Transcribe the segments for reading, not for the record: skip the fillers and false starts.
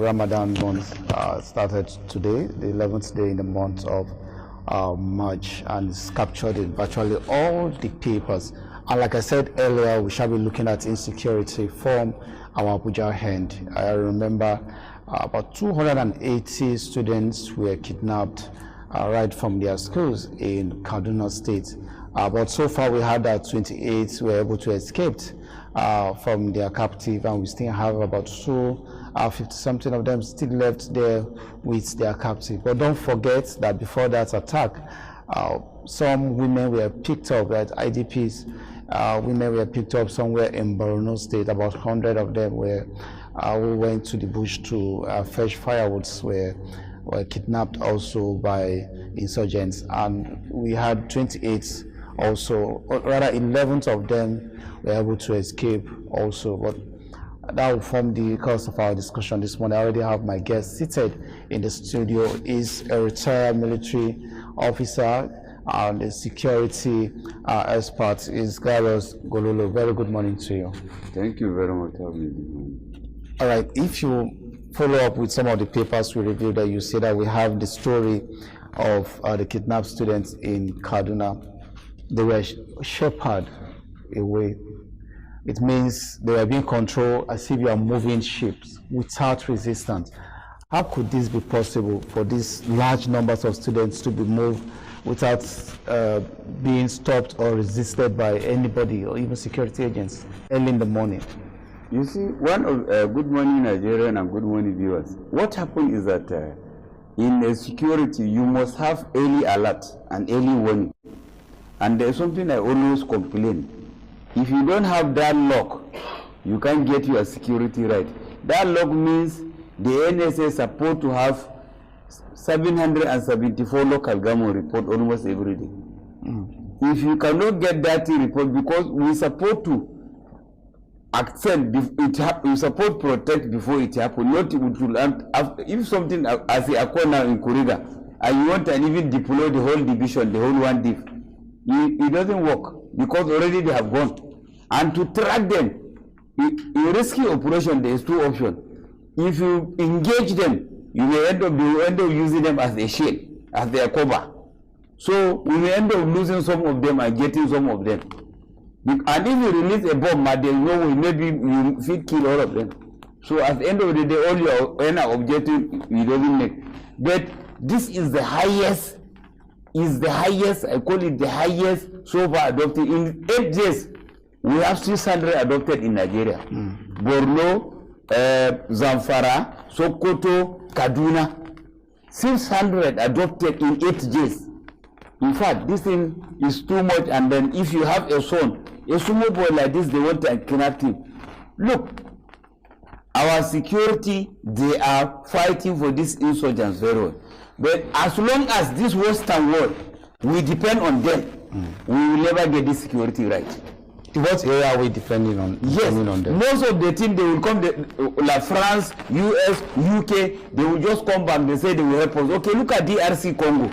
Ramadan month started today, the 11th day in the month of March, and it's captured in virtually all the papers. And like I said earlier, we shall be looking at insecurity from our Abuja end. I remember about 280 students were kidnapped right from their schools in Kaduna State. But so far we had that 28 were able to escape from their captive, and we still have about 50-something of them still left there with their captive. But don't forget that before that attack, some women were picked up at IDPs. Women were picked up somewhere in Borno State. About 100 of them were who went to the bush to fetch firewoods were kidnapped also by insurgents, and we had 28 also, or rather 11 of them were able to escape also. But that will form the cause of our discussion this morning. I already have my guest seated in the studio. Is a retired military officer and a security expert. Is Garus Gololo. Very good morning to you. Thank you very much for having me. All right, if you follow up with some of the papers we reviewed, that you see that we have the story of the kidnapped students in Kaduna. They were shepherded away. It means they were being controlled as if you are moving ships without resistance. How could this be possible for these large numbers of students to be moved without being stopped or resisted by anybody or even security agents early in the morning? You see, one of good morning Nigerian and good morning viewers. What happened is that in security you must have early alert and early warning. And there's something I always complain. If you don't have that lock, you can't get your security right. That lock means the NSA is supposed to have 774 local government report almost every day. If you cannot get that report, because we support to accept it, we support protect before it happens. Not it will, if something as a corner in Kuriga, and you want to even deploy the whole division, the whole one div, it doesn't work because already they have gone. And to track them, in risky operation, there is two options. If you engage them, you may end up using them as a shield, as their cover. So we may end up losing some of them and getting some of them. And if you release a bomb, there is no way, maybe you fit kill all of them. So at the end of the day, all your objective you doesn't make. But this is the highest, I call it the highest so far adopted. In 8 days, we have 600 adopted in Nigeria. Borno, Zamfara, Sokoto, Kaduna. 600 adopted in 8 days. In fact, this thing is too much. And then if you have a son, a small boy like this, they want to kidnap him. Look, our security, they are fighting for these insurgents very well. But as long as this Western world, we depend on them, we will never get this security right. What area are we depending on? Yes, on them? Most of the team, they will come, like France, US, UK, they will just come back, they say they will help us. Okay, look at DRC Congo.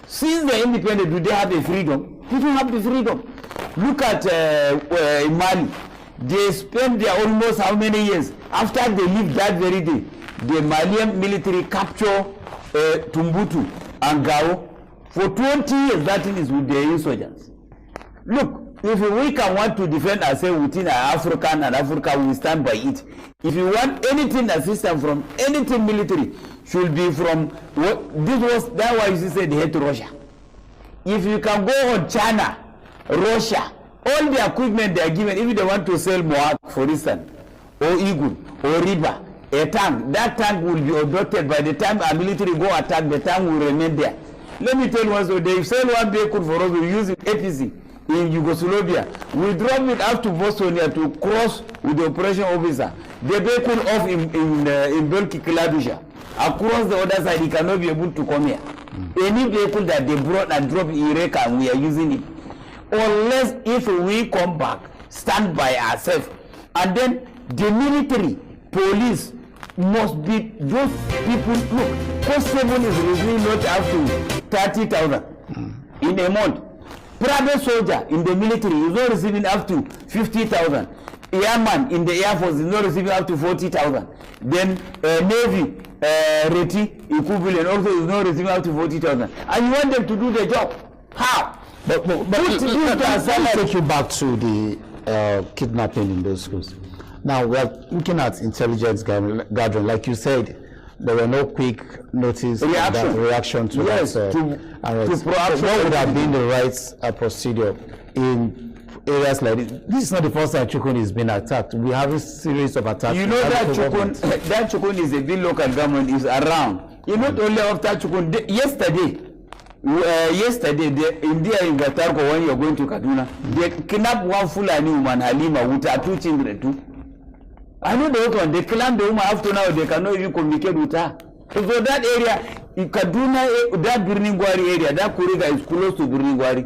Since they're independent, do they have the freedom? They don't have the freedom. Look at Mali. They spent there almost how many years? After they leave that very day, the Malian military capture Tumbutu and Gao. For 20 years, that thing is with the insurgents. Look, if we can want to defend ourselves within Africa and Africa, we stand by it. If you want anything assistance from anything military, should be from that's why you say they hate Russia. If you can go on China, Russia, all the equipment they are given, if they want to sell Moab, for instance, or Eagle, or Riba, a tank, that tank will be abducted. By the time a military go attack, the tank will remain there. Let me tell you one, so they sell one vehicle for us, we use it APC in Yugoslavia. We drop it up to Boston here to cross with the operation officer. The vehicle off in Belki Kiladusha. Across the other side, he cannot be able to come here. Any vehicle that they brought and dropped in Iraq, and we are using it. Unless if we come back, stand by ourselves. And then the military, police must be those people. Look, constable is really not up to 30,000 in a month. Private soldier in the military is not receiving up to 50,000. airman in the Air Force is not receiving up to 40,000. Then Navy reti equivalent also is not receiving up to 40,000. And you want them to do the job? How? But let me take you back to the kidnapping in those schools. Now we are looking at intelligence gathering. Like you said, there were no quick notice reaction to that. What would have been the right procedure in areas like this? This is not the first time Chukun is being attacked. We have a series of attacks. You know that Chukun is a big local government is around. You not only after Chukun. Yesterday, India in Gatarko, when you're going to Kaduna, they kidnapped one Fulani woman, Halima, with her 2 children too. I know the one. They claim the woman after now they cannot even communicate with her. So that area, in Kaduna, that Birningwari area, that Kuriga is close to Birningwari.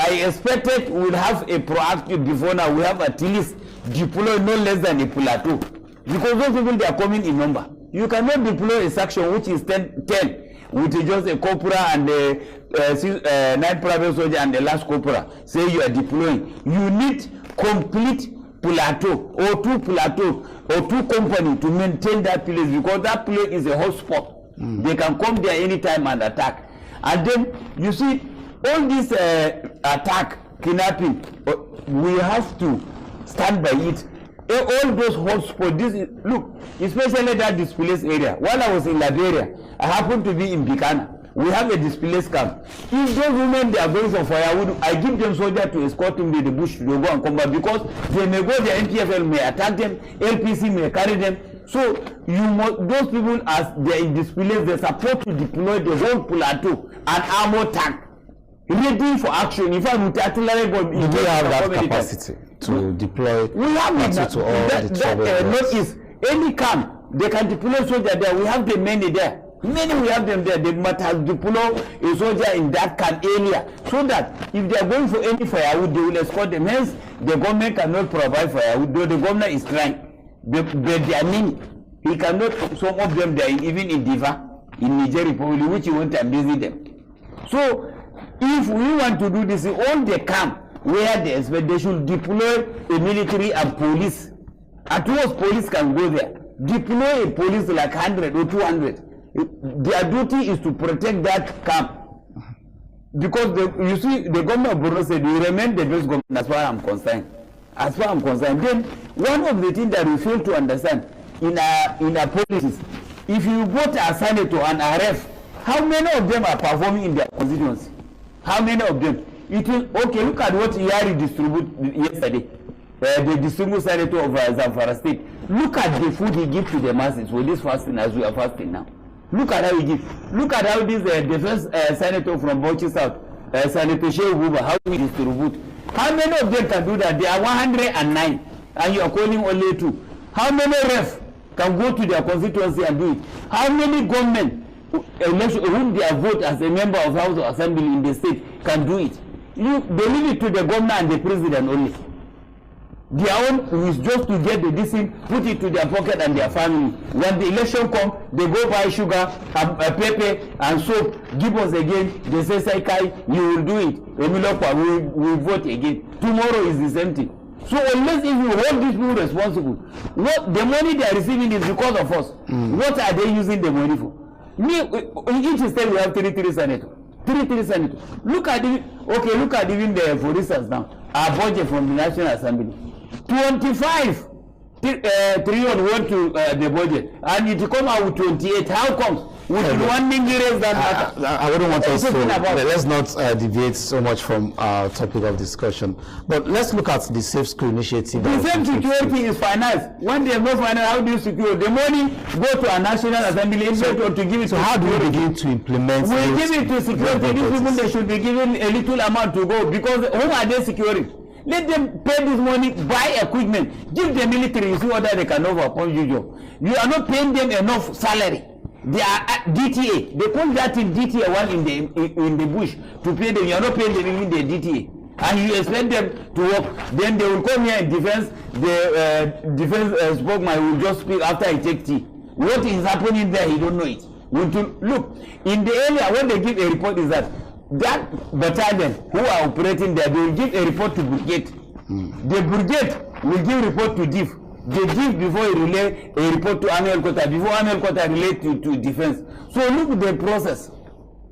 I expected we will have a proactive before now. We have at least deploy no less than a plateau. Because those people, they are coming in number. You cannot deploy a section which is 10 with just a corporal and a 9 private soldier and the last corporal. Say you are deploying. You need complete plateau or 2 plateau or 2 company to maintain that place, because that place is a hotspot. They can come there anytime and attack. And then you see all this attack, kidnapping, we have to stand by it. All those hotspots, look, especially that displaced area. While I was in Liberia, I happened to be in Bikana. We have a displaced camp. If those women, they are going for firewood, I give them soldiers to escort them to the bush to go and come back, because they may go, the NPFL may attack them, LPC may carry them. So those people, as they are displaced, they support to deploy the whole plateau and armor tank, ready for action. In fact, with artillery gun, do we have that capacity to deploy? We have it. Notice any camp, they can deploy soldiers there. We have the many there. Many we have them there. They must have deployed a soldier in that camp area, so that if they are going for any firewood, they will escort them. Hence, the government cannot provide firewood, though the governor is trying. But they are many. He cannot, some of them there, even in Diva, in Niger Republic, which he went and visit them. So, if we want to do this, all the camp where they should deploy a military and police. At most, police can go there. Deploy a police like 100 or 200. Their duty is to protect that camp, because you see, the government of Borno said we remain the best government as far as I'm concerned. As far as I'm concerned, then one of the things that we fail to understand in our policies, if you go to a senator and a ref, how many of them are performing in their constituency? How many of them? It is okay. Look at what Yari distributed yesterday. The distinguished senator of Zamfara State. Look at the food he gives to the masses with this fasting, as we are fasting now. Look at how he gives. Look at how this defense senator from Bauchi South, Senator Shehu Buba, how he distribute. How many of them can do that? There are 109, and you are calling only 2. How many ref can go to their constituency and do it? How many government whom they vote as a member of House of Assembly in the state can do it? They leave it to the governor and the president only. Their own is just to get the decent, put it to their pocket and their family. When the election comes, they go buy sugar, pepper, and soap. Give us again. They say, Saikai, you will do it. Emilokwa will vote again. Tomorrow is the same thing. So unless if you hold these people responsible, what the money they are receiving is because of us. What are they using the money for? In each state we have 33 senators. 33 senators. Look at even the, for instance now, our budget from the National Assembly. 25 trillion went to the budget, and it come out with 28. How comes? With one raise that matter. I wouldn't want us to. Let's not deviate so much from our topic of discussion. But let's look at the Safe School initiative. The same security is finance. When they have no finance, how do you secure? The money go to a National Assembly to give it. So how do we begin to implement? We give it to security. These people, they should be given a little amount to go, because whom are they securing? Let them pay this money, buy equipment, give the military, you see whether they can overcome you. You are not paying them enough salary. They are at DTA. They call that in DTA one in the bush to pay them. You are not paying them even the DTA. And you expect them to work. Then they will come here in defense. The defense spokesman will just speak after he takes tea. What is happening there, he don't know it. Look, in the area, when they give a report is that battalion who are operating there, they will give a report to brigade. The brigade will give report to DIF. The DIF before he relay a report to annual quota, before annual quota relate to defense. So look at the process.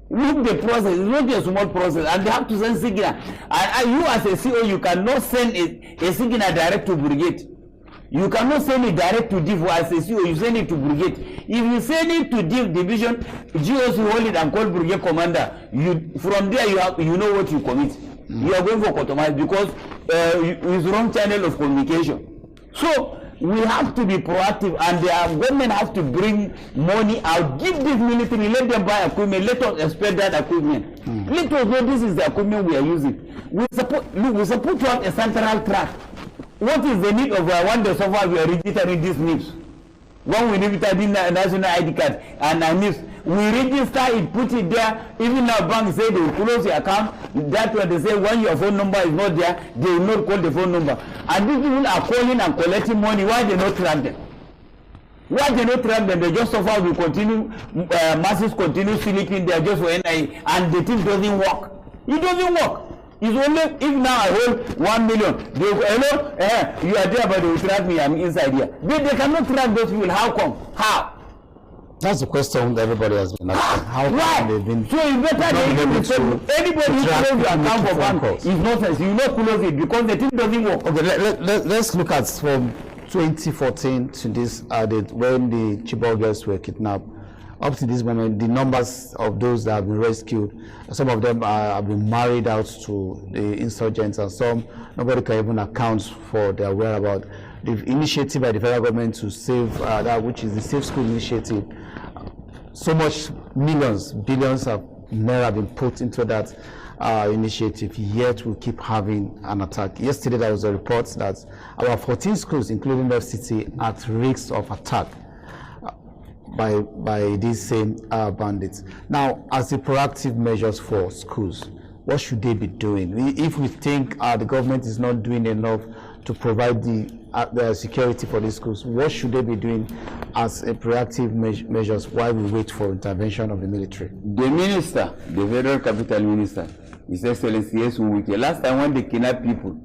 Look the process. It's not a small process, and they have to send signal. And you as a CO, you cannot send a signal direct to brigade. You cannot send it direct to DIF as a CO. You send it to brigade. If you send it to DIF division, GOC hold it and call brigade commander. From there you know what you commit. You are going for compromise because it's wrong channel of communication. So we have to be proactive, and the government has to bring money out. Give this military, let them buy equipment. Let us expect that equipment. Let us know this is the equipment we are using. We support to have a central track. What is the need of when the software we are registering these NIPs? When we register the national ID card and NIPs, we register it, put it there. Even now, banks say they will close your account. That's why they say when your phone number is not there, they will not call the phone number. And these people are calling and collecting money. Why they not track them? Why they not track them? They just suffer. We continue, masses continue sleeping there just for NIA, and the thing doesn't work. It doesn't work. It's only if now I hold 1 million. They go, hello, you are there, but they will track me. I'm inside here. They cannot track those people. How come? How? That's the question everybody has been asking. How come they've been? So it's better than anybody who close your account for bank is nonsense. You not close it because the thing doesn't work. Okay, let's look at from 2014 to this date when the Chibok girls were kidnapped. Up to this moment, the numbers of those that have been rescued, some of them have been married out to the insurgents, and some nobody can even account for their whereabouts. The initiative by the federal government to save that, which is the Safe School Initiative, so much millions, billions of naira been put into that initiative, yet we keep having an attack. Yesterday there was a report that about 14 schools, including FCT, at risk of attack by these same bandits. Now, as the proactive measures for schools, what should they be doing? If we think the government is not doing enough to provide the security for these schools, what should they be doing as a proactive measures while we wait for intervention of the military? The minister, the federal capital minister, His Excellency Yesu, last time when they kidnapped people,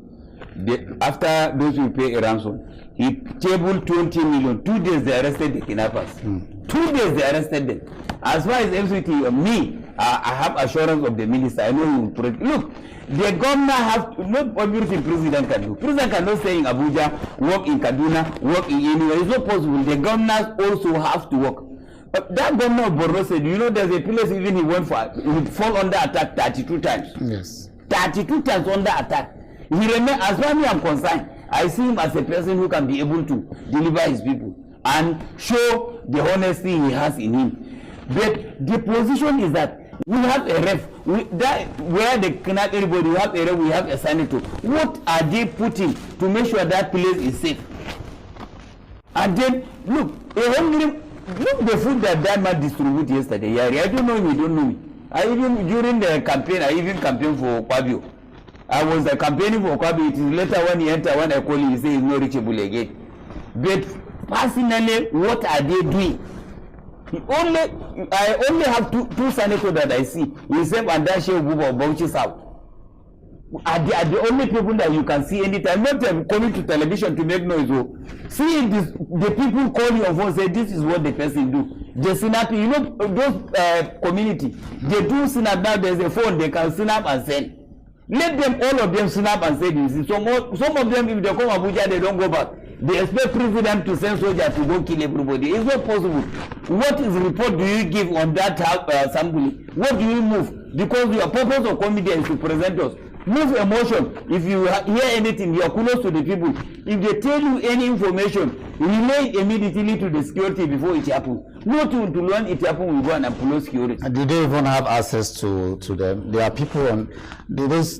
after those who pay a ransom, he tabled 20 million. 2 days they arrested the kidnappers. 2 days they arrested them. As far as FCT, me, I have assurance of the minister. I know he will protect. Look, the governor have not everything president can do. President cannot stay in Abuja, work in Kaduna, work in anywhere. It's not possible. The governors also have to work. But that governor of Borno said, you know, there's a place even he went for, he would fall under attack 32 times. Yes. 32 times under attack. He remains, as far as I'm concerned, I see him as a person who can be able to deliver his people and show the honesty he has in him. But the position is that we have a ref, where they cannot everybody, we have a ref, we have a senator. What are they putting to make sure that place is safe? And then, look, look the food that man distributed yesterday. Yari, I don't know him, he don't know me. During the campaign, I even campaigned for Kwabio. I was campaigning for Kwabio. It is later when he entered, when I call him, he says he's not reachable again. But personally, what are they doing? I only have two senators that I see. Himself and that Sheikh Buba of Bauchi South. Are the only people that you can see anytime. Not coming to television to make noise. Seeing this, the people call your phone, say this is what the person do. The snap, you know, those community, they do snap now. There's a phone they can snap and send. Let them, all of them, snap and send. You see, some of them, if they come Abuja, they don't go back. They expect president to send soldiers to go kill everybody. It's not possible. What is report do you give on that assembly? What do you move? Because your purpose of committee is to present us. Move emotion. If you hear anything, you are close to the people. If they tell you any information, relay immediately to the security before it happens. Not to learn it happens, we go and employ security. And do they even have access to them? There are people on those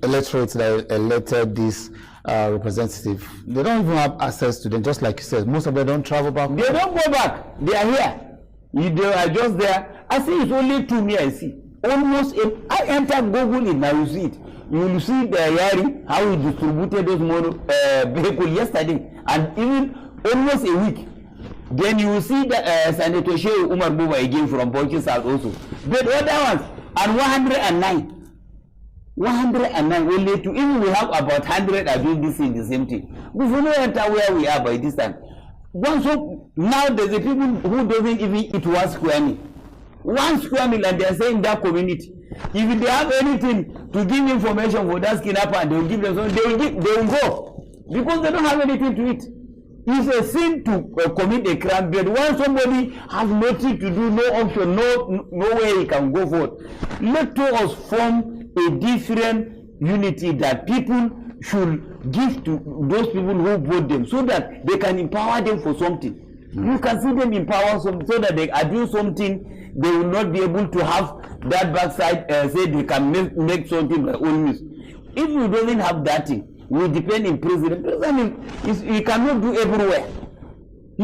electorates that elected this representative. They don't even have access to them, just like you said. Most of them don't travel back. They don't go back. They are here. They are just there. I see it's only 2 me I see. Almost, I enter Google it, now you see it. You will see the Yari, how he distributed those vehicles yesterday, and even almost a week. Then you will see the Senator Sheikh Umar Buba again from Bauchi South also. But other ones, and 109. 109 only to, even we have about 100 are doing this in the same thing. We will not enter where we are by this time. So now there's the people who doesn't even eat 1 square meal. 1 square meal, and they are saying that community. If they have anything to give information for that kidnapper, and they will give them something, they will go. Because they don't have anything to eat. It's a sin to commit a crime, but when somebody has nothing to do, no option, no way he can go forward, let us form a different unity that people should give to those people who vote them, so that they can empower them for something. You can see them empower so that they are doing something. They will not be able to have that backside, say they can make something by own means. If we don't have that thing, we depend in president. He cannot do everywhere. He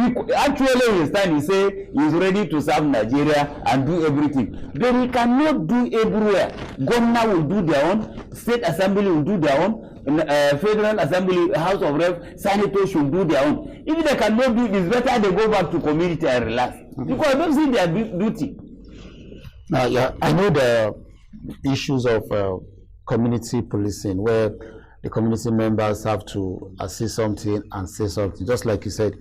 stand, he say he's ready to serve Nigeria and do everything. But he cannot do everywhere. Governor will do their own, state assembly will do their own, federal assembly, house of reps, senators should do their own. If they cannot do it, it's better they go back to community and relax. Because I don't see their duty. Yeah, I know the issues of community policing, where the community members have to see something and say something. Just like you said,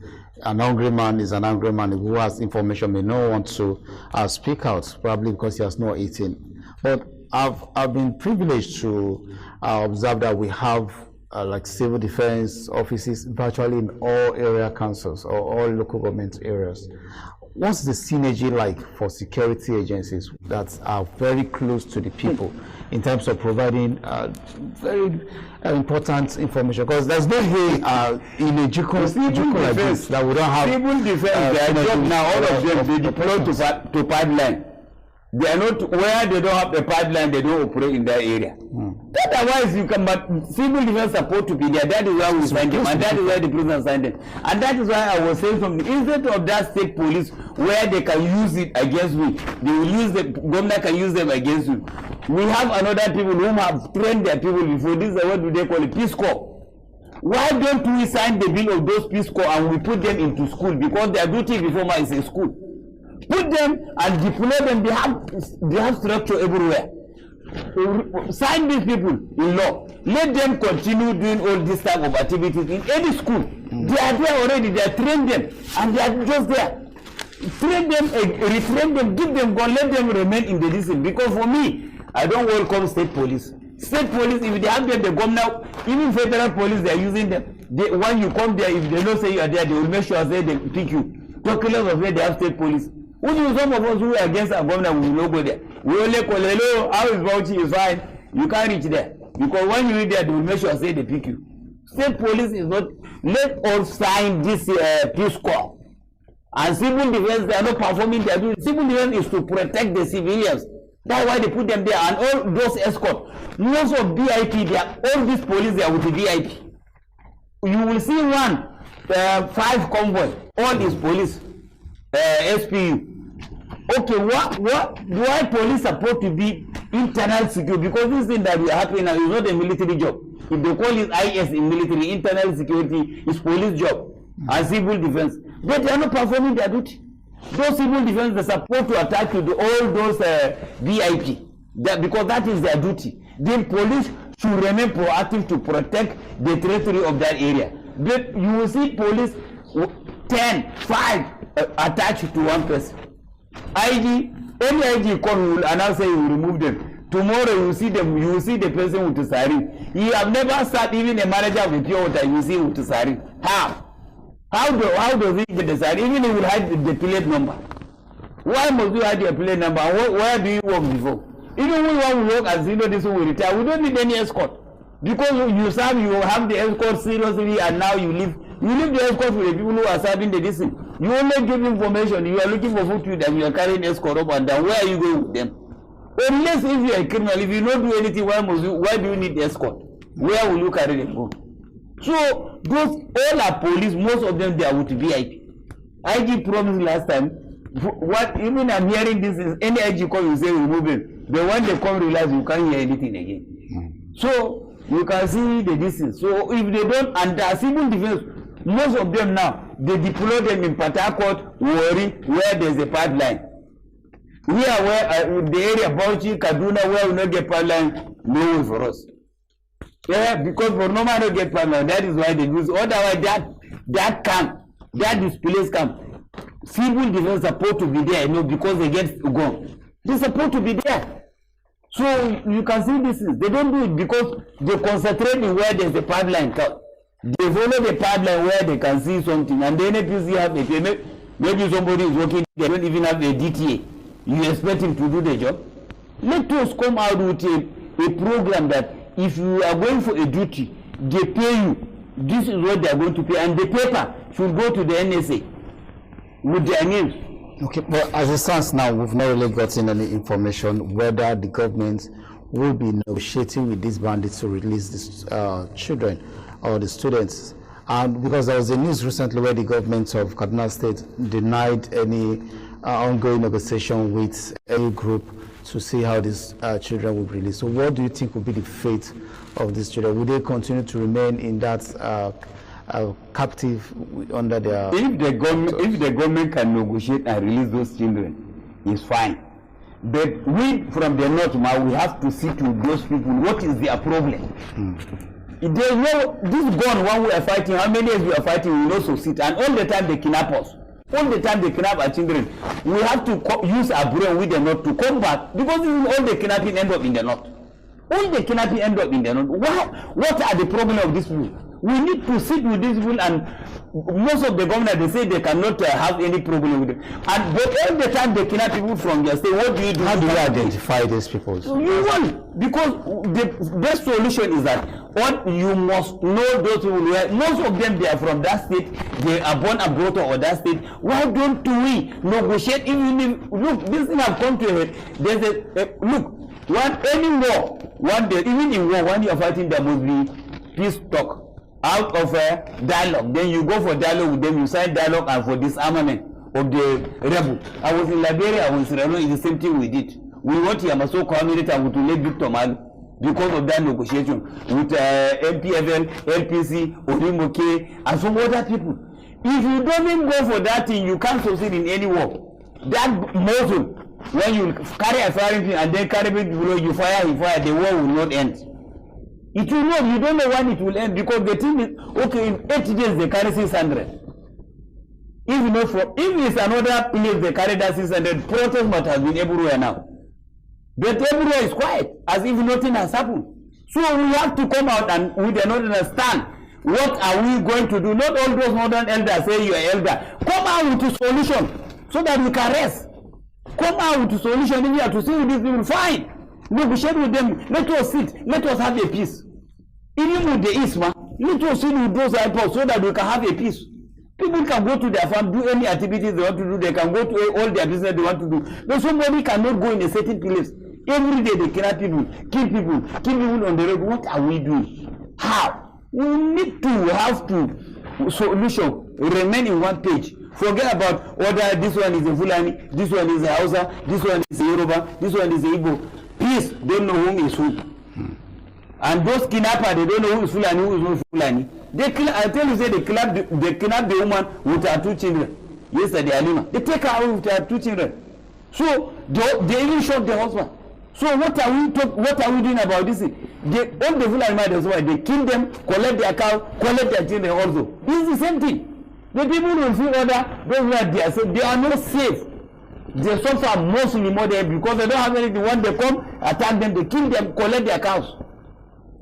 an angry man is an angry man who has information may not want to speak out, probably because he has not eaten. But I've been privileged to observe that we have like civil defense offices virtually in all area councils or all local government areas. What's the synergy like for security agencies that are very close to the people in terms of providing very important information? Because there's no way in a Jiko like this that we don't have civil defense. Their job now, all of them, they deploy to pipeline. They are not where they don't have a pipeline. They don't operate in that area. Otherwise, you can. But civil defense supposed to be there. That is why we signed them, and that is why the president signed them. And that is why I was saying something. Instead of that state police, where they can use it against me, they will use the government can use them against you. We have another people who have trained their people before. This is what do they call it? Peace Corps. Why don't we sign the bill of those Peace Corps and we put them into school? Because their duty before is in school. Put them and deploy them. They have structure everywhere. Sign these people in law. Let them continue doing all this type of activities in any school. They are there already. They are trained them, and they are just there. Train them, retrain them, give them gun. Let them remain in the discipline. Because for me, I don't welcome state police. State police, if they have them, they come now. Even federal police, they are using them. When you come there, if they don't say you are there, they will make sure they pick you. Talk less of where they have state police. Who do some of us who are against our governor will not go there? We only call hello, how is Bauchi is fine. You can't reach there. Because when you reach there, they will make sure they pick you. State police is not. Let us sign this Peace Corps. And civil defense, they are not performing their duty. Civil defense is to protect the civilians. That's why they put them there. And all those escorts, most of VIP, they are, all these police, they are with the VIP. You will see 5 convoy, all is police, SPU. Okay, why police supposed to be internal security? Because this thing that is happening now is not a military job. If they call it IS in military, internal security is police job and civil defense. But they are not performing their duty. Those civil defense are supposed to attack to all those VIP, because that is their duty. Then police should remain proactive to protect the territory of that area. But you will see police 5 attached to one person. Any IG call will announce say you will remove them. Tomorrow you will see them, you will see the person with the siren. You have never sat even a manager of the pure water, you will see with the siren. How does he get the siren? Even he will hide the plate number. Why must you hide your plate number? Where do you work before? Even when we work as you know this one will retire, we don't need any escort. Because you serve, you have the escort seriously, and now you leave. You leave the escort for the people who are serving the distance. You only give information. You are looking for food and you are carrying escort up and down. Where are you going with them? Unless if you are a criminal, if you don't do anything, why do you need escort? Where will you carry them go? So those all are police. Most of them they are with VIP. IG promised last time. What even I'm hearing this is any IG call you say remove them. But when they come realize you can't hear anything again. So you can see the distance. So if they don't, and the civil defense, most of them now, they deploy them in Port Harcourt, Warri, where there's a pipeline. We are where the area Bauchi, Kaduna, where we not get pipeline, no way for us. Yeah, because for no man not get pipeline, that is why they use. Otherwise, that displays camp. Civil defense supposed to be there, because they get gone. They're supposed to be there. So you can see this is, they don't do it because they concentrate in where there's a pipeline. They follow the pipeline where they can see something, and then if you see have maybe somebody is working, they don't even have a DTA. You expect him to do the job? Let us come out with a program that if you are going for a duty, they pay you. This is what they are going to pay, and the paper should go to the NSA with their names. Okay, well, as it stands now, we've not really gotten any information whether the government will be negotiating with these bandits to release these children or the students. And because there was a news recently where the government of Kaduna State denied any ongoing negotiation with any group to see how these children will be released. So what do you think will be the fate of these children? Will they continue to remain in that captive under their... If the government can negotiate and release those children, it's fine. But we from the north, we have to see to those people what is their problem. They know this gun one we are fighting, how many years we are fighting, we also sit, and all the time they kidnap us. All the time they kidnap our children. We have to use our brain with the north to come back, because all the kidnapping end up in the north. All the kidnapping end up in the north. What are the problem of these people? We need to sit with these people, and most of the governors, they say they cannot have any problem with them. But all the time they kidnap people from your state, what do you do? How do you identify these people? You won't, because the best solution is that you must know those people. Most of them, they are from that state, they are born and brought up in that state. Why don't we negotiate? Even if, look, this thing has come to a head. There's any war, one day, even in war, when you are fighting, there must be peace talk. Out of a dialogue, then you go for dialogue with them, you sign dialogue and for disarmament of the rebel. I was in Liberia, I was in Sierra Leone, it's the same thing we did. We want Yamaso community and to let Victor Mali because of that negotiation with MPFL, LPC, Orimoke, and some other people. If you don't even go for that thing, you can't succeed in any war. That muzzle, when you carry a firing pin and then carry it below, you fire, the war will not end. It will not, you don't know when it will end, because the thing is, okay, in 8 days they carry 600. If it's another place they carry that 600, protest must have been everywhere now. But everywhere is quiet, as if nothing has happened. So we have to come out and we do not understand what are we going to do. Not all those modern elders say you are elder. Come out with a solution so that we can rest. Come out with a solution. If you have to see with these people, fine. Negotiate with them. Let us sit. Let us have a peace. Even with the Isma, let us sit with those ipods so that we can have a peace. People can go to their farm, do any activities they want to do. They can go to all their business they want to do. But somebody cannot go in a certain place. Every day they kidnap people, kill people on the road. What are we doing? How? We need to have to solution remain in one page. Forget about whether this one is a Fulani, this one is a Hausa, this one is a Yoruba, this one is a Igbo. Please don't know whom is who. And those kidnappers, they don't know who is Fulani, who is not Fulani. I tell you, say they kidnap the woman with her 2 children. Yesterday, Alima. They take her out with her 2 children. So they even shot the husband. So what are we doing about this? All the Fulani that's why they kill them, collect their cow, collect their children also. This is the same thing. The people will feel other those who are there, so they are not safe. They suffer mostly more than because they don't have anything. When they come, attack them, they kill them, collect their cows.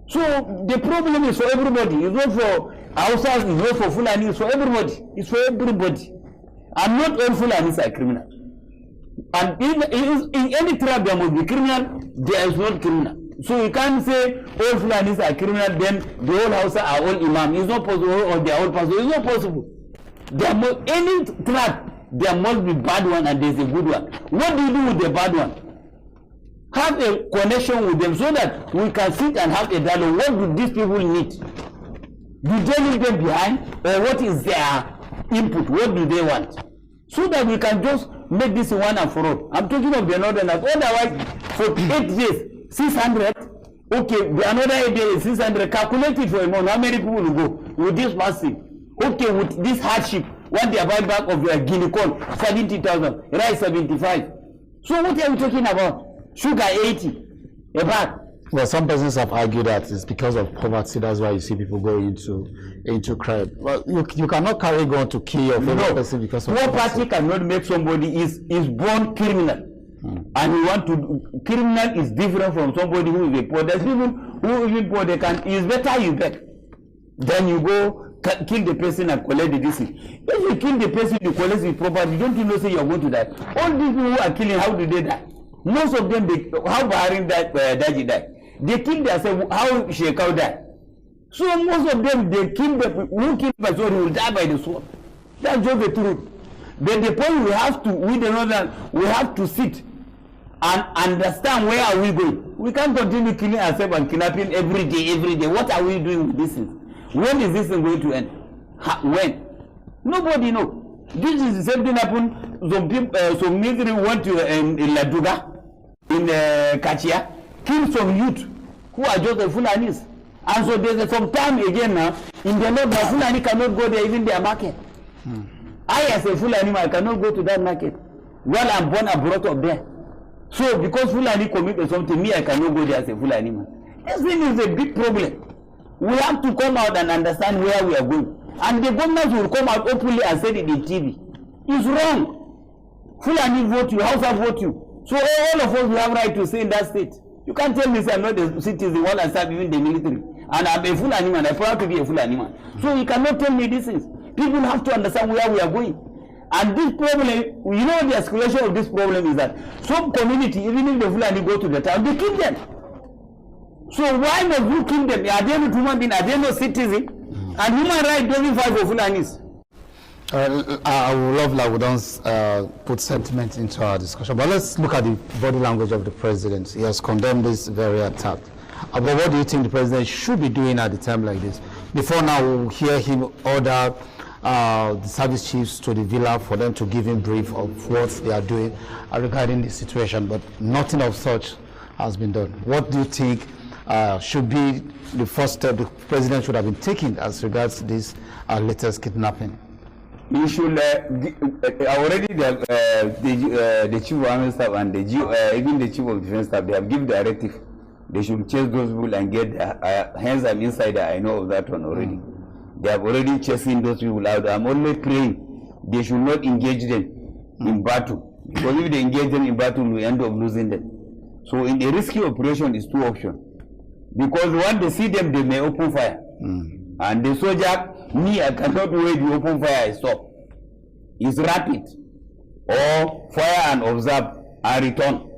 So the problem is for everybody. It's not for Hausas, it's not for Fulani, it's for everybody. It's for everybody. And not all Fulanis are criminal. And in any tribe there must be criminal, there is not criminal. So you can't say all Fulanis are criminal, then the whole Hausa are all imam. It's not possible, or they are all possible. It's not possible. Any tribe, there must be bad one and there's a good one. What do you do with the bad one? Have a connection with them so that we can sit and have a dialogue. What do these people need? Do they leave them behind, or what is their input? What do they want? So that we can just make this one and for all. I'm talking of the northerners. Otherwise, for 8 days, 600. Okay, another 8 days, 600. Calculate it for a month. How many people will go with this massive? Okay, with this hardship, what they are buying back of your guinea corn, 70,000, rice 75. So what are we talking about? Sugar 80, a bag. Well, some persons have argued that it's because of poverty. That's why you see people go into crime. Well, you cannot carry gun to kill your fellow person because of poverty. Poverty Cannot make somebody is born criminal, and you want to. Criminal is different from somebody who is a poor. There's people who even poor. They can. It's better you beg than you go kill the person and collect the disease. If you kill the person, you collect the property. Don't you know say you're going to die? All these people who are killing, how do they die? Most of them, how Bahrain died. They kill themselves. How Shekau died. So most of them, they kill the who kill by sword will die by the sword. That's just the truth. But the point we have to, we have to sit and understand where are we going. We can't continue killing ourselves and kidnapping every day. What are we doing with this thing? When is this thing going to end? When? Nobody knows. This is the same thing happened. Some people, some military went to in Laduga, in Kachia, kill some youth who are just the Fulanis. And so there's some time again now, in the north, the Fulani cannot go there, even their market. I as a Fulani, I cannot go to that market. While I'm born and brought up there. So because Fulani committed something, me, I cannot go there as a Fulani man. This thing is a big problem. We have to come out and understand where we are going. And the government will come out openly and say it in TV. It's wrong. Fulani vote you, Hausa vote you. So all of us will have right to say in that state. You can't tell me I'm not a citizen while I serve even the military. And I'm a Fulani man, I'm proud to be a Fulani man. So you cannot tell me these things. People have to understand where we are going. And this problem, you know the escalation of this problem is that some community, even if the Fulani go to the town, they kill them. So why must we kill them? Are they not human beings? Are they not citizens? And human rights doesn't fight for Fulanis. I would love that we don't put sentiment into our discussion, but let's look at the body language of the president. He has condemned this very attack. But what do you think the president should be doing at a time like this? Before now, we'll hear him order the service chiefs to the villa for them to give him brief of what they are doing regarding the situation, but nothing of such has been done. What do you think should be the first step the president should have been taking as regards to this latest kidnapping? You should already the chief of army staff and even the chief of defense staff, they have given directive. They should chase those people and get their hands. I'm insider. I know of that one already. They have already chasing those people out. I'm only praying they should not engage them in battle, because if they engage them in battle, we end up losing them. So in a risky operation, is two options. Because when they see them, they may open fire. And the soldier, me, I cannot wait the open fire I stop. It's rapid. Or fire and observe and return.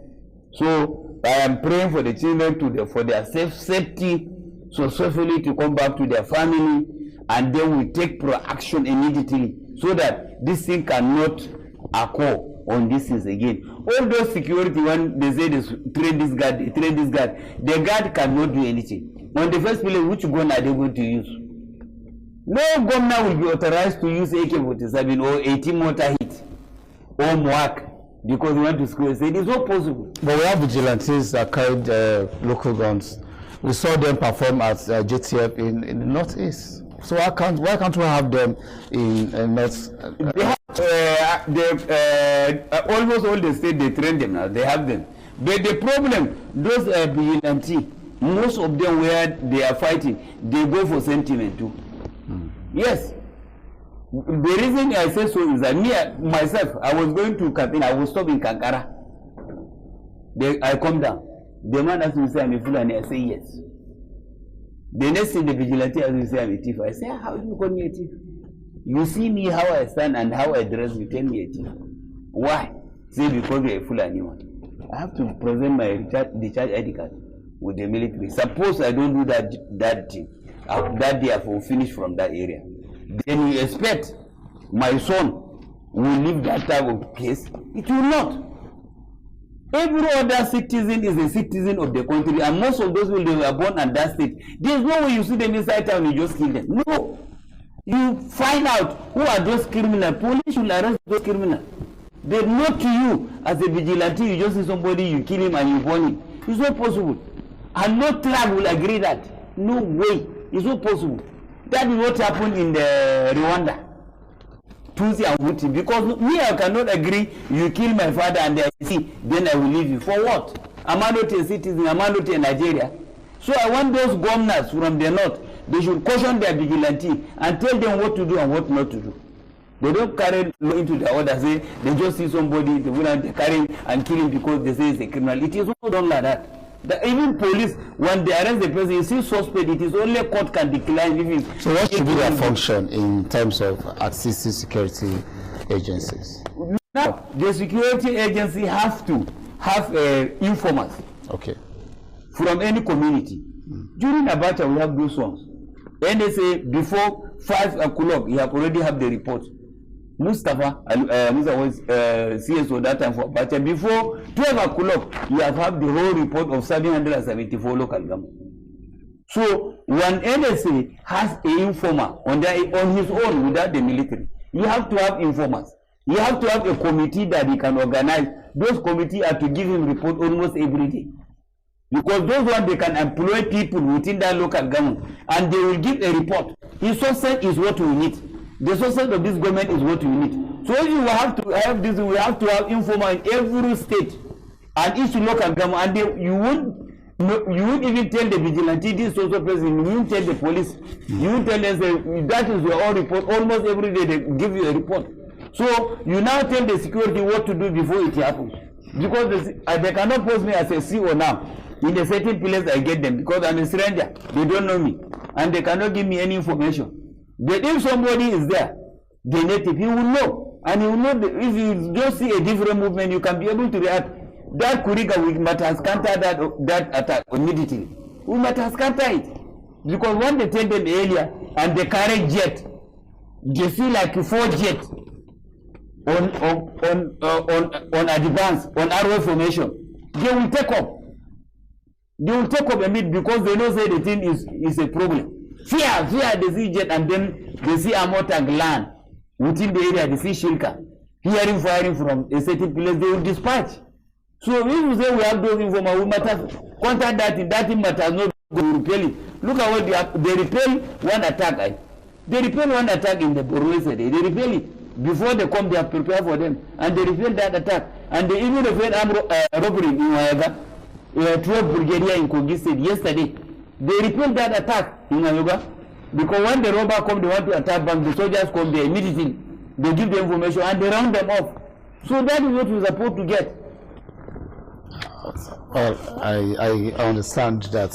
So I am praying for the children for their safety, so safely to come back to their family, and then we take proaction immediately so that this thing cannot occur on this things again. All those security, when they say they train this guard, the guard cannot do anything. On the first place, which gun are they going to use? No gunner will be authorized to use AK-47 or 18 mortar hit or MWAC because we want to score. It is not possible. But we have vigilantes that carried local guns. We saw them perform at JTF in the northeast. So why can't we have them in North? Almost all the states, they train them now. They have them. But the problem, those vigilantes, most of them where they are fighting, they go for sentiment too. Yes. The reason I say so is that me, myself, I was going to Katina, I was stopping in Kankara. I come down. The man asked me, say, I'm a Fulani. I say, yes. The next thing, the vigilante asked me, say, I'm a thief. I say, how do you call me a thief? You see me, how I stand and how I dress, you tell me a thief. Why? Say, because you're a Fulani one. I have to present my discharge ID card with the military. Suppose I don't do that thing. That day I will finish from that area. Then you expect my son will leave that type of case? It will not. Every other citizen is a citizen of the country, and most of those people, they were born at that state. There's no way you see them inside town, you just kill them. No. You find out who are those criminals. Police will arrest those criminals. They're not to you as a vigilante. You just see somebody, you kill him and you burn him. It's not possible. And no tribe will agree that. No way. It's not possible. That is what happened in the Rwanda. Tutsi and Hutu, because me, I cannot agree you kill my father and I see, then I will leave you. For what? Am I not a citizen? Am I not a Nigeria? So I want those governors from the north, they should caution their vigilante and tell them what to do and what not to do. They don't carry law into the order, say they just see somebody, they carry him and kill him because they say it's a criminal. It is not done like that. Even police, when they arrest the person, you see suspect, it is only court can decline if it's... So what should be their function in terms of assisting security agencies? Now, the security agency has to have informants. Okay. From any community. During Abacha, we have those ones. And they say before 5 o'clock, you have already have the report. Mustafa was CSO that time for Abacha. Before 12 o'clock, you have the whole report of 774 local governments. So when NSA has an informer on his own without the military, you have to have informers. You have to have a committee that he can organize. Those committees are to give him report almost every day. Because those ones, they can employ people within that local government and they will give a report. His success is what we need. The success of this government is what we need. So if you have to have this, we have to have informer in every state and each local government. And you won't even tell the vigilante this social person. You won't tell the police. You won't tell them that is your own report. Almost every day they give you a report. So you now tell the security what to do before it happens. Because they cannot post me as a CO now. In a certain place I get them because I'm a stranger. They don't know me. And they cannot give me any information. But if somebody is there, the native, he will know. And he will know if you just see a different movement, you can be able to react. That Kuriga, we might have countered that attack immediately. We might have countered it. Because when they tell them earlier and they carry jet, they see like 4 jets on advance, on arrow formation. They will take up. They will take up a bit because they know say the thing is a problem. Fear, they see jet and then they see Amotag land within the area, they see Shilka. Hearing firing from a certain place, they will dispatch. So if you say we have those informers, we might have contact that thing might have not go repel it. Look at what they repel one attack. They repel one attack in the Borue Day. They repel it. Before they come, they have prepared for them. And they repel that attack. And they even repel robbery in Wayaga. 12 brigadier in Kogi State yesterday. They repelled that attack in Ayoga because when the robber come, they want to attack bank, the soldiers come there immediately. They give the information and they round them off. So that is what we're supposed to get. Well, I understand that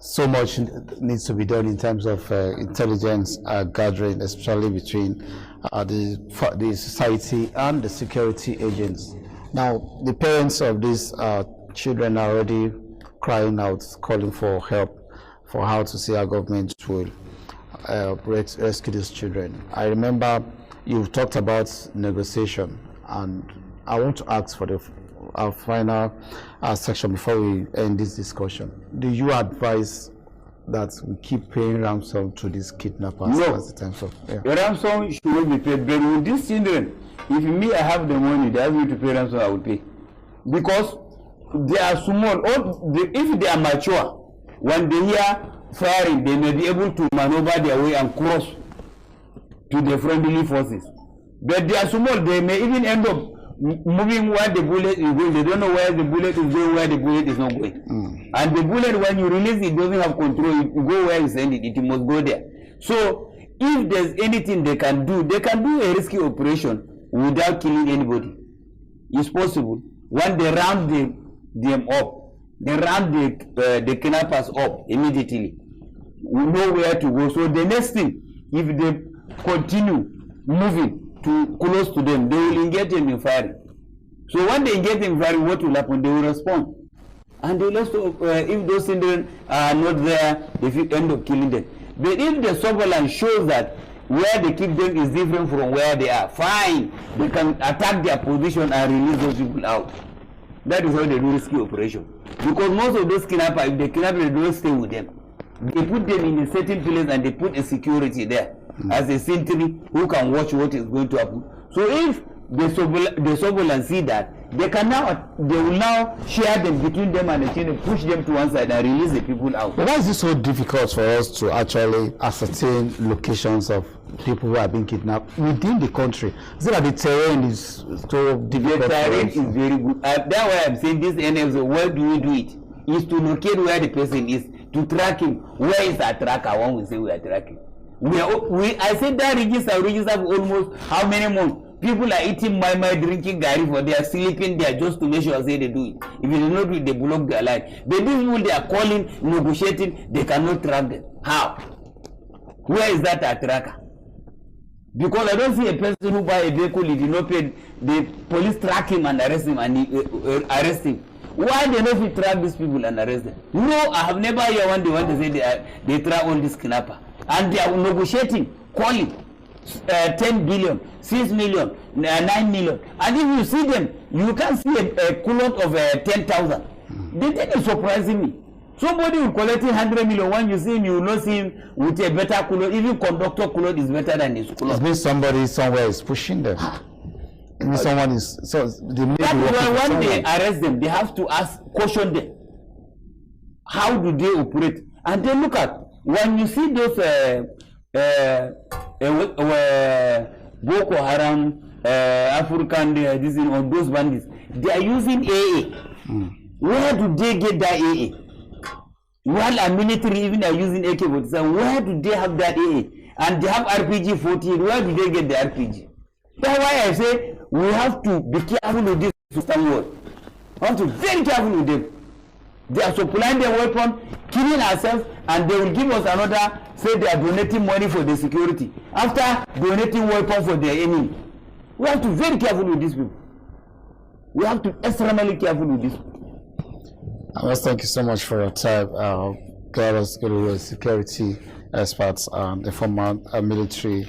so much needs to be done in terms of intelligence gathering, especially between the society and the security agents. Now, the parents of these children are already crying out, calling for help for how to see our government will rescue these children. I remember you've talked about negotiation, and I want to ask for our final section before we end this discussion. Do you advise that we keep paying ransom to these kidnappers? No. As the time of, The ransom should not be paid. But with these children, if me, I have the money, they ask me to pay ransom, I will pay. Because they are small. If they are mature, when they hear firing, they may be able to maneuver their way and cross to the friendly forces. But they are small, they may even end up moving where the bullet is going. They don't know where the bullet is going, where the bullet is not going. And the bullet, when you release it, doesn't have control. It go where you send it, it must go there. So if there's anything they can do a rescue operation without killing anybody. It's possible. When they round them up, they round the kidnappers up immediately. We know where to go. So the next thing, if they continue moving too close to them, they will engage them in firing. So when they engage them in firing, what will happen? They will respond. And they will also, if those children are not there, they will end up killing them. But if the surveillance shows that where they keep them is different from where they are, fine, they can attack their position and release those people out. That is how they do rescue operation. Because most of those kidnappers, if they kidnap them, they don't stay with them. They put them in a certain place and they put a security there as a sentry who can watch what is going to happen. So if the surveillance see that they will now share them between them and the children, push them to one side and release the people out. But why is it so difficult for us to actually ascertain locations of people who are being kidnapped within the country? Is it that the terrain is so difficult? The terrain is very good. That's why I'm saying this NFS, where do we do it? Is to locate where the person is, to track him. Where is our tracker? When we say we are tracking. I said that register for almost how many months? People are eating my drinking Garus, for they are sleeping there just to make sure say they do it. If they do not do it, they block their life. But these people, they are calling, negotiating, they cannot track them. How? Where is that a tracker? Because I don't see a person who buy a vehicle, if you not pay, the police track him and arrest him and arrest him. Why they not track these people and arrest them? No, I have never heard one they want to say they track all this kidnapper. And they are negotiating, calling 10 billion, 6 million, 9 million. And if you see them, you can see a culot of 10,000. The thing is surprising me. Somebody will collect 100 million. When you see him, you will not see him with a better culot. Even conductor culot is better than his culot. It means somebody somewhere is pushing them. It means someone is. So they may that be is why when someone. they arrest them, they have to caution them. How do they operate? And then look at, when you see those Boko Haram, African, or those bandits, they are using AA. Where do they get that AA? While our military even are using AK-47, where do they have that AA? And they have RPG-14, where do they get the RPG? That's why I say we have to be careful with this system world. We have to be very careful with them. They are supplying their weapon, killing ourselves, and they will give us another, say they are donating money for the security. After donating weapons for their enemy. We have to be very careful with these people. We have to be extremely careful with this. Thank you so much for your time. Garus, security experts, a former military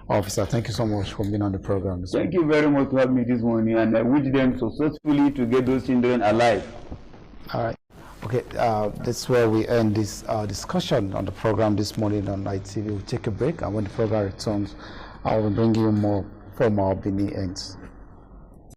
officer. Thank you so much for being on the program. Thank you very much for having me this morning, and I wish them successfully to get those children alive. All right. Okay, this is where we end this discussion on the program this morning on Night TV. We'll take a break, and when the program returns, I will bring you more from our Benin ends.